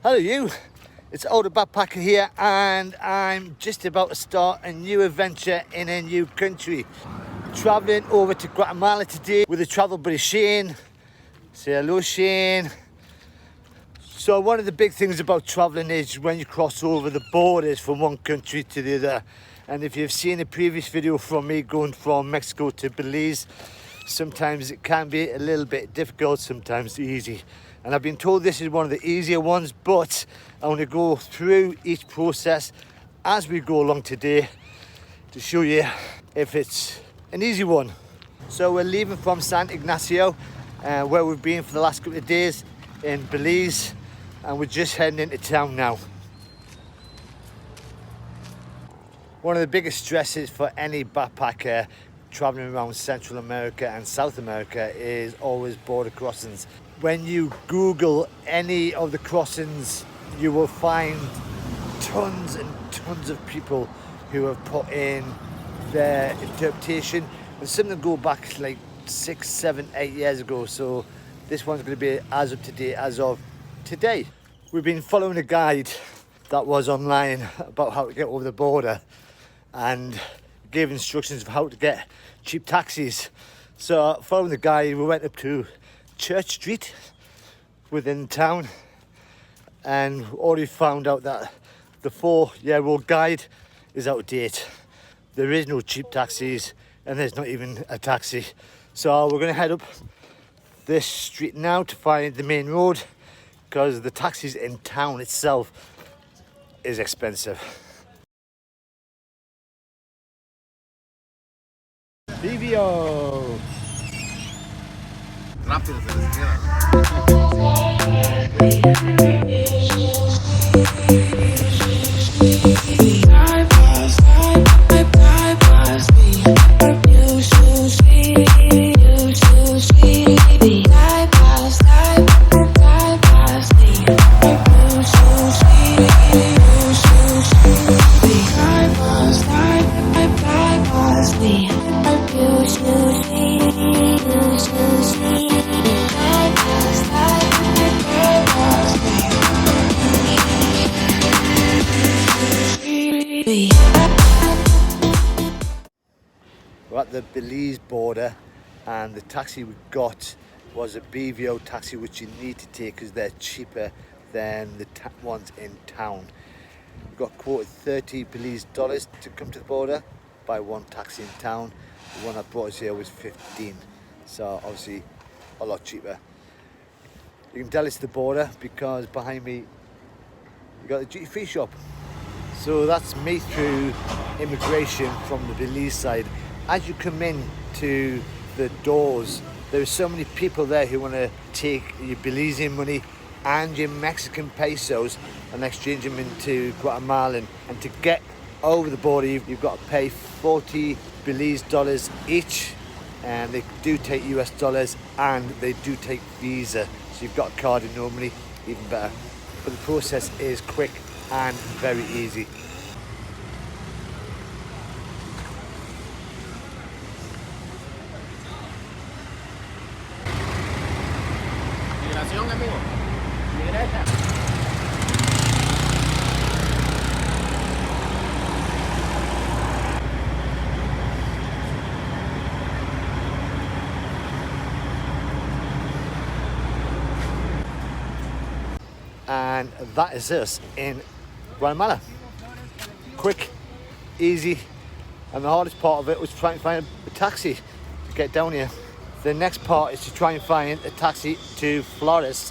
Hello you, it's Older Backpacker here, and I'm just about to start a new adventure in a new country. Travelling over to Guatemala today with a travel buddy Shane. Say hello Shane. So one of the big things about travelling is when you cross over the borders from one country to the other. And if you've seen a previous video from me going from Mexico to Belize, sometimes it can be a little bit difficult, sometimes easy. And I've been told this is one of the easier ones, but I want to go through each process as we go along today to show you if it's an easy one. So we're leaving from San Ignacio, where we've been for the last couple of days in Belize, and we're just heading into town now. One of the biggest stresses for any backpacker traveling around Central America and South America is always border crossings. When you Google any of the crossings, you will find tons and tons of people who have put in their interpretation, and some of them go back like 6, 7, 8 years ago. So this one's going to be as up to date as of today. We've been following a guide that was online about how to get over the border and gave instructions of how to get cheap taxis. So following the guide, we went up to Church Street within town, and already found out that the 4-year-old guide is out of date. There is no cheap taxis and there's not even a taxi. So we're going to head up this street now to find the main road, because the taxis in town itself is expensive. Vivio! Rápido se les queda. We're at the Belize border, and the taxi we got was a BVO taxi, which you need to take because they're cheaper than the ones in town. We got quoted 30 Belize dollars to come to the border by one taxi in town. The one that brought us here was 15, so obviously a lot cheaper. You can tell it's the border because behind me you got the duty-free shop. So that's me through immigration from the Belize side. As you come in to the doors, there are so many people there who want to take your Belizean money and your Mexican pesos and exchange them into Guatemalan. And to get over the border, you've got to pay 40 Belize dollars each, and they do take US dollars and they do take Visa. So you've got a card and no money, even better. But the process is quick and very easy. Migración, amigo. Migreta. And that is us in Guatemala. Quick, easy, and the hardest part of it was trying to find a taxi to get down here. The next part is to try and find a taxi to Flores,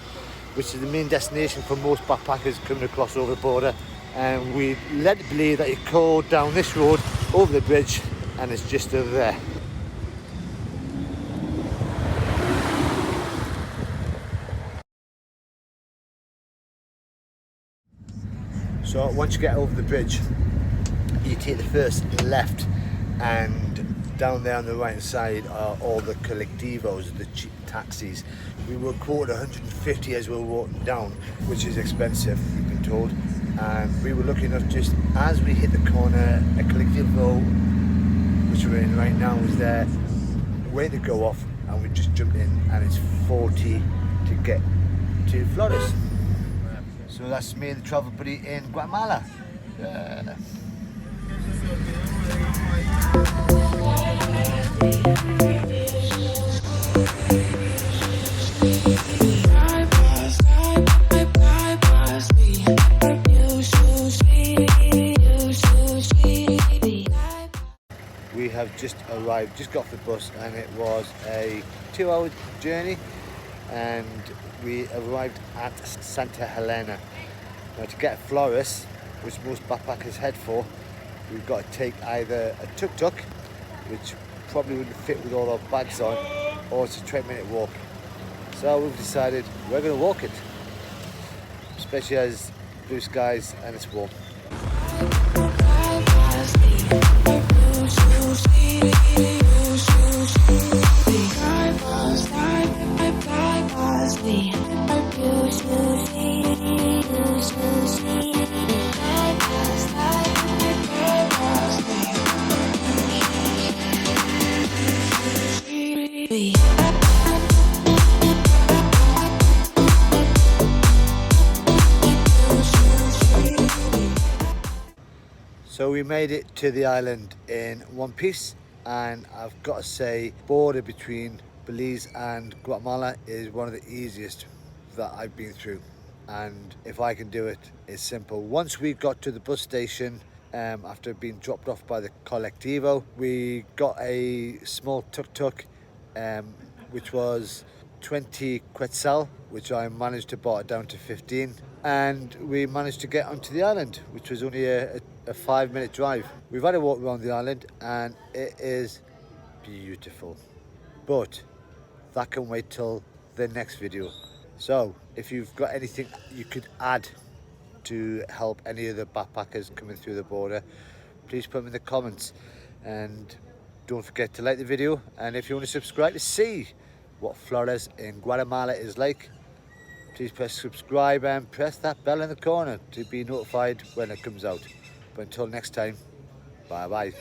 which is the main destination for most backpackers coming across over the border. And we led to believe that you go down this road over the bridge and it's just over there. So once you get over the bridge, you take the first left, and down there on the right side are all the colectivos, the cheap taxis. We were quoted 150 as we were walking down, which is expensive, we've been told. And we were lucky enough, just as we hit the corner, a colectivo, which we're in right now, was there, waiting to go off, and we just jumped in, and it's 40 to get to Flores. So that's me and the travel buddy in Guatemala. We have just arrived, just got off the bus, and it was a 2-hour journey, and we arrived at Santa Helena. Now to get Flores, which most backpackers head for, we've got to take either a tuk-tuk, which probably wouldn't fit with all our bags on, or it's a 20-minute walk. So we've decided we're going to walk it, especially as blue skies and it's warm. So we made it to the island in one piece, and I've got to say, border between Belize and Guatemala is one of the easiest that I've been through, and if I can do it, it's simple. Once we got to the bus station, after being dropped off by the Colectivo, we got a small tuk-tuk, which was 20 quetzal, which I managed to bought it down to 15, and we managed to get onto the island, which was only a 5-minute drive. We've had a walk around the island and it is beautiful, but that can wait till the next video. So if you've got anything you could add to help any of the backpackers coming through the border, please put them in the comments, and don't forget to like the video, and if you want to subscribe to see what Flores in Guatemala is like, please press subscribe and press that bell in the corner to be notified when it comes out. But until next time, bye bye.